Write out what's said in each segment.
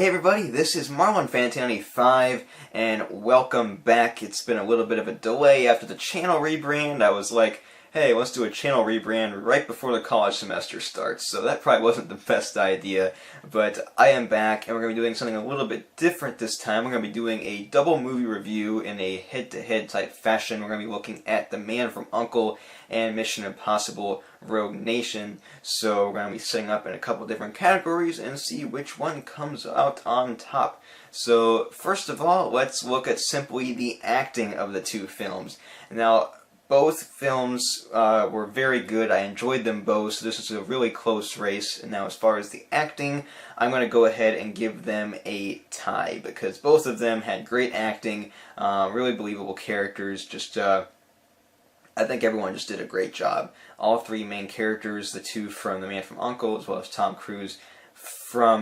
Hey everybody, this is Marlon5, and welcome back. It's been a little bit of a delay after the channel rebrand. I was like, hey, let's do a channel rebrand right before the college semester starts, so that probably wasn't the best idea, but I am back, and we're going to be doing something a little bit different this time. We're going to be doing a double movie review in a head-to-head type fashion. We're going to be looking at The Man from U.N.C.L.E. and Mission Impossible Rogue Nation, so we're going to be setting up in a couple different categories and see which one comes out on top. So, first of all, let's look at simply the acting of the two films. Now, both films were very good. I enjoyed them both, so this is a really close race. And now as far as the acting, I'm going to go ahead and give them a tie, because both of them had great acting, really believable characters. Just, I think everyone just did a great job. All three main characters, the two from The Man from U.N.C.L.E., as well as Tom Cruise from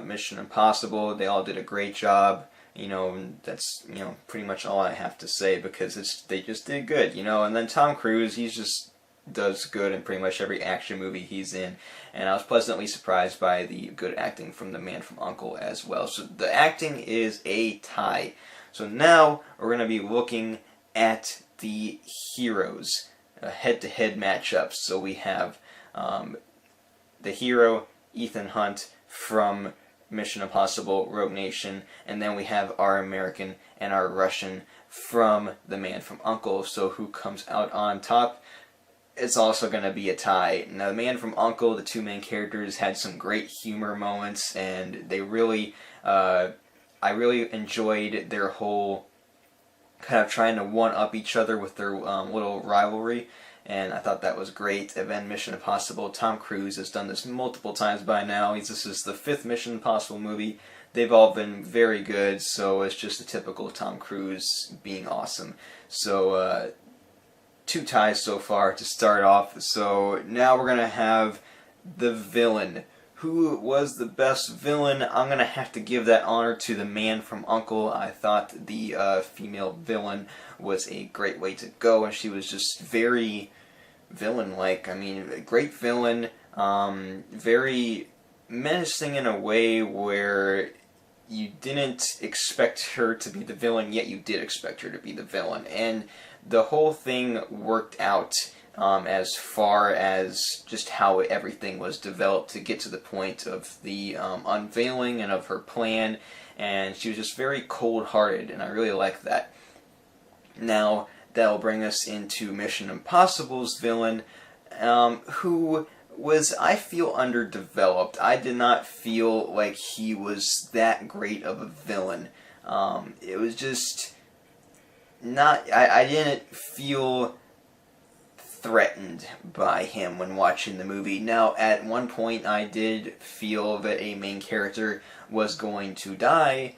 Mission Impossible, they all did a great job. You know, that's, pretty much all I have to say, because they just did good, and then Tom Cruise, he just does good in pretty much every action movie he's in, and I was pleasantly surprised by the good acting from The Man from U.N.C.L.E. as well. So the acting is a tie. So now we're going to be looking at the heroes, head-to-head matchups. So we have the hero, Ethan Hunt, from Mission Impossible Rogue Nation, and then we have our American and our Russian from The Man from U.N.C.L.E. So who comes out on top? It's also going to be a tie. Now, The Man from U.N.C.L.E., the two main characters, had some great humor moments, and they really, I really enjoyed their whole kind of trying to one-up each other with their little rivalry. And I thought that was great. And then Mission Impossible, Tom Cruise has done this multiple times by now. This is the 5th Mission Impossible movie. They've all been very good, so it's just a typical Tom Cruise being awesome. So, two ties so far to start off. So now we're going to have the villain. Who was the best villain? I'm going to have to give that honor to The Man from U.N.C.L.E. I thought the female villain was a great way to go, and she was just very villain-like. I mean, a great villain, very menacing in a way where you didn't expect her to be the villain, yet you did expect her to be the villain. And the whole thing worked out as far as just how everything was developed to get to the point of the unveiling and of her plan. And she was just very cold-hearted, and I really like that. Now, that'll bring us into Mission Impossible's villain, who was, I feel, underdeveloped. I did not feel like he was that great of a villain. It was just not, I didn't feel threatened by him when watching the movie. Now, at one point I did feel that a main character was going to die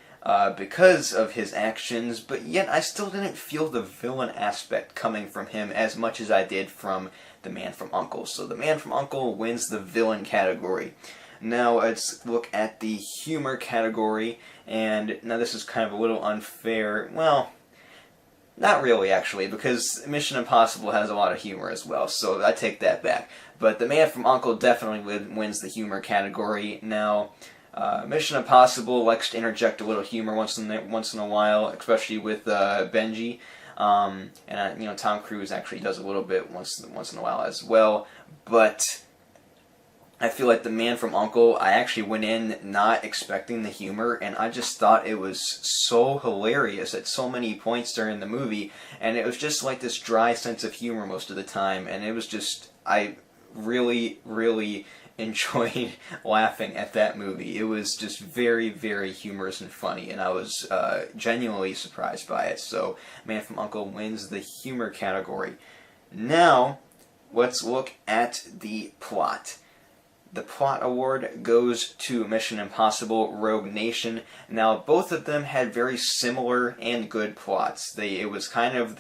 because of his actions, but yet I still didn't feel the villain aspect coming from him as much as I did from The Man from U.N.C.L.E. So The Man from U.N.C.L.E. wins the villain category. Now let's look at the humor category, and now this is kind of a little unfair. Well, not really, actually, because Mission Impossible has a lot of humor as well, so I take that back. But The Man from U.N.C.L.E. definitely wins the humor category. Now, Mission Impossible likes to interject a little humor once in a while, especially with Benji. And Tom Cruise actually does a little bit once in a while as well. But I feel like The Man from U.N.C.L.E., I actually went in not expecting the humor, and I just thought it was so hilarious at so many points during the movie, and it was just like this dry sense of humor most of the time, and it was just, I really, really enjoyed laughing at that movie. It was just very, very humorous and funny, and I was genuinely surprised by it. So, Man from U.N.C.L.E. wins the humor category. Now, let's look at the plot. The plot award goes to Mission Impossible Rogue Nation. Now, both of them had very similar and good plots. It was kind of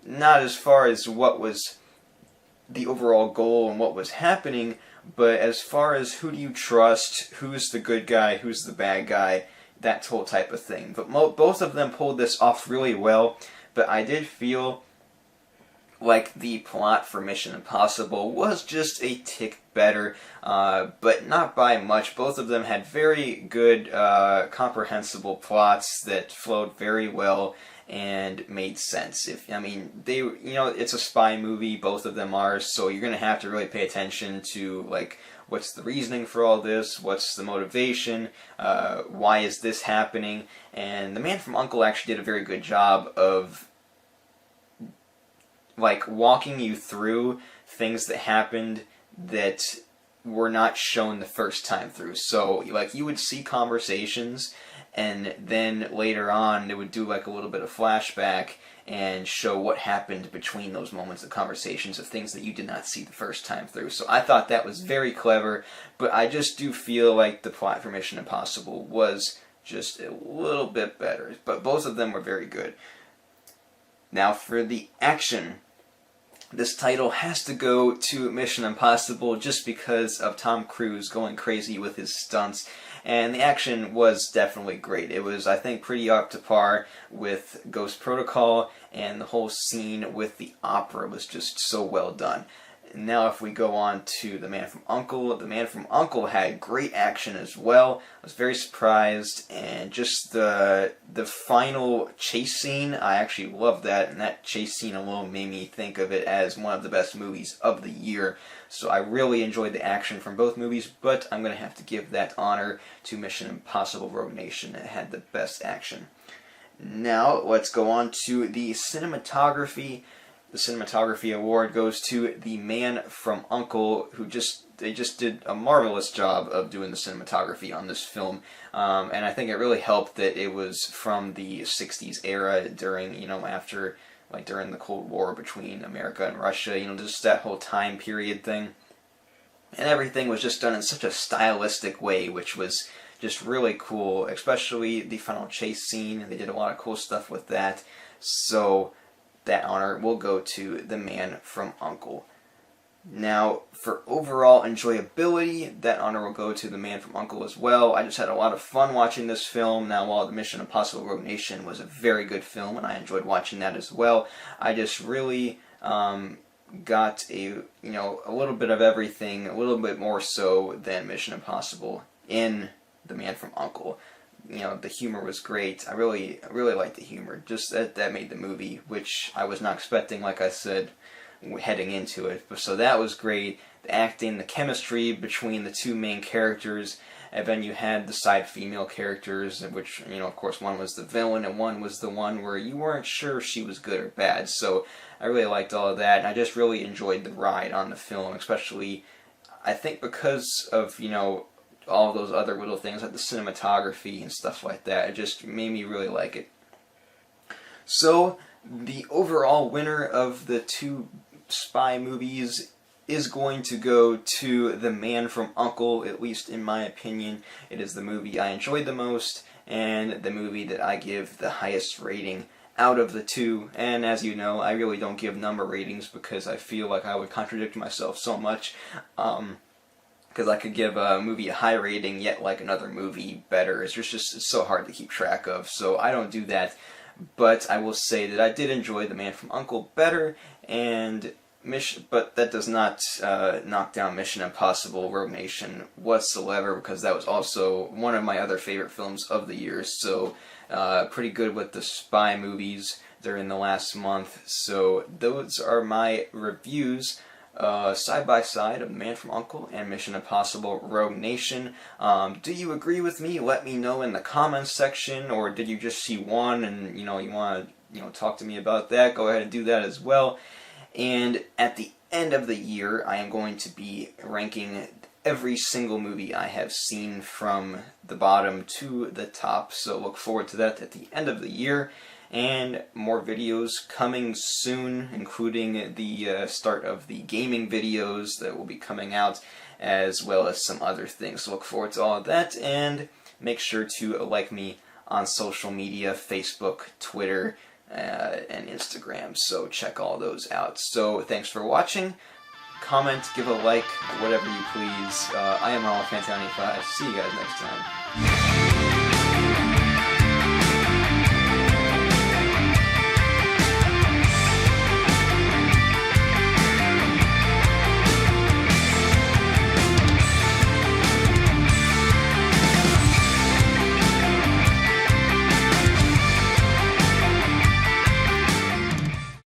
not as far as what was the overall goal and what was happening, but as far as who do you trust, who's the good guy, who's the bad guy, that whole type of thing. But both of them pulled this off really well, but I did feel like the plot for Mission Impossible was just a tick better, but not by much. Both of them had very good, comprehensible plots that flowed very well and made sense. It's a spy movie, both of them are, so you're gonna have to really pay attention to, like, what's the reasoning for all this, what's the motivation, why is this happening, and The Man from U.N.C.L.E. actually did a very good job of, like, walking you through things that happened that were not shown the first time through. So, like, you would see conversations, and then later on they would do like a little bit of flashback and show what happened between those moments of conversations of things that you did not see the first time through. So I thought that was very clever, but I just do feel like the plot for Mission Impossible was just a little bit better. But both of them were very good. Now for the action, this title has to go to Mission Impossible just because of Tom Cruise going crazy with his stunts. And the action was definitely great. It was, I think, pretty up to par with Ghost Protocol, and the whole scene with the opera was just so well done. Now if we go on to The Man from U.N.C.L.E., The Man from U.N.C.L.E. had great action as well. I was very surprised, and just the final chase scene, I actually loved that, and that chase scene alone made me think of it as one of the best movies of the year. So I really enjoyed the action from both movies, but I'm going to have to give that honor to Mission Impossible Rogue Nation. It had the best action. Now let's go on to the cinematography. The cinematography award goes to The Man from U.N.C.L.E., who just did a marvelous job of doing the cinematography on this film, and I think it really helped that it was from the 60s era during, during the Cold War between America and Russia, just that whole time period thing, and everything was just done in such a stylistic way, which was just really cool, especially the final chase scene. They did a lot of cool stuff with that, so that honor will go to The Man from U.N.C.L.E. Now, for overall enjoyability, that honor will go to The Man from U.N.C.L.E. as well. I just had a lot of fun watching this film. Now, while The Mission Impossible Rogue Nation was a very good film, and I enjoyed watching that as well, I just really got a little bit of everything, a little bit more so than Mission Impossible in The Man from U.N.C.L.E. The humor was great. I really liked the humor. Just that made the movie, which I was not expecting, like I said, heading into it. So that was great. The acting, the chemistry between the two main characters, and then you had the side female characters, which, of course, one was the villain, and one was the one where you weren't sure if she was good or bad. So I really liked all of that, and I just really enjoyed the ride on the film, especially, I think, because of, all those other little things like the cinematography and stuff like that. It just made me really like it. So, the overall winner of the two spy movies is going to go to The Man from U.N.C.L.E., at least in my opinion. It is the movie I enjoyed the most, and the movie that I give the highest rating out of the two. And as you know, I really don't give number ratings because I feel like I would contradict myself so much. Because I could give a movie a high rating, yet like another movie better. It's so hard to keep track of, so I don't do that. But I will say that I did enjoy The Man from U.N.C.L.E. better, but that does not knock down Mission Impossible Rogue Nation whatsoever, because that was also one of my other favorite films of the year. So pretty good with the spy movies during the last month. So those are my reviews side by side of The Man from U.N.C.L.E. and Mission Impossible Rogue Nation. Do you agree with me? Let me know in the comments section, or did you just see one and you want to talk to me about that? Go ahead and do that as well. And at the end of the year, I am going to be ranking every single movie I have seen from the bottom to the top, so look forward to that at the end of the year. And more videos coming soon, including the start of the gaming videos that will be coming out, as well as some other things. So look forward to all of that, and make sure to like me on social media, Facebook, Twitter, and Instagram. So check all those out. So thanks for watching. Comment, give a like, whatever you please. I am Man From U.N.C.L.E. See you guys next time.